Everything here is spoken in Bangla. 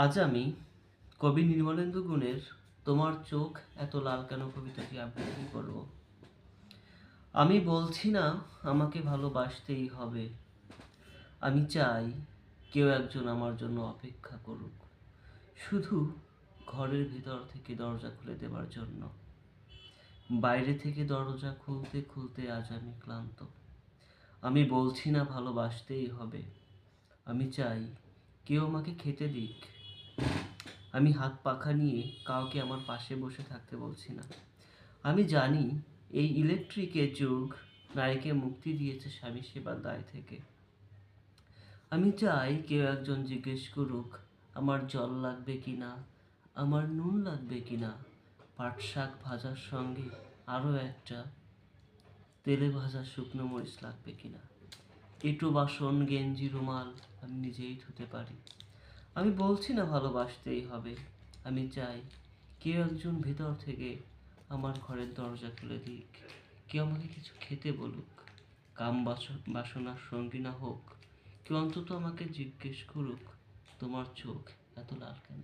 আজ আমি কবি নির্মলেন্দু গুণের "তোমার চোখ এত লাল কেন" কবিতাটি আবৃত্তি করব। আমি বলছি না আমাকে ভালোবাসতেই হবে, আমি চাই কেউ একজন আমার জন্য অপেক্ষা করুক, শুধু ঘরের ভিতর থেকে দরজা খুলে দেবার জন্য। বাইরে থেকে দরজা খুলতে খুলতে আজ আমি ক্লান্ত। আমি বলছি না ভালোবাসতেই হবে, আমি চাই কেউ আমাকে খেতে দিক। আমি হাত পাখা নিয়ে কাউকে আমার পাশে বসে থাকতে বলছি না। আমি জানি এই ইলেকট্রিকের যুগ নারীকে মুক্তি দিয়েছে স্বামী সেবার দায় থেকে। আমি চাই কেউ একজন জিজ্ঞেস করুক আমার জল লাগবে কিনা, আমার নুন লাগবে কিনা, পাট শাক ভাজার সঙ্গে আরও একটা তেলে ভাজা শুকনো মরিচ লাগবে কিনা। এঁটো বাসন গেঞ্জি রুমাল আমি নিজেই ধুতে পারি। আমি বলছি না ভালোবাসতেই হবে, আমি চাই কেউ একজন ভেতর থেকে আমার ঘরের দরজা খুলে দিক, কেউ আমাকে কিছু খেতে বলুক, কাম বাসনার সঙ্গী না হোক, কেউ অন্তত আমাকে জিজ্ঞেস করুক তোমার চোখ এত লাল কেন।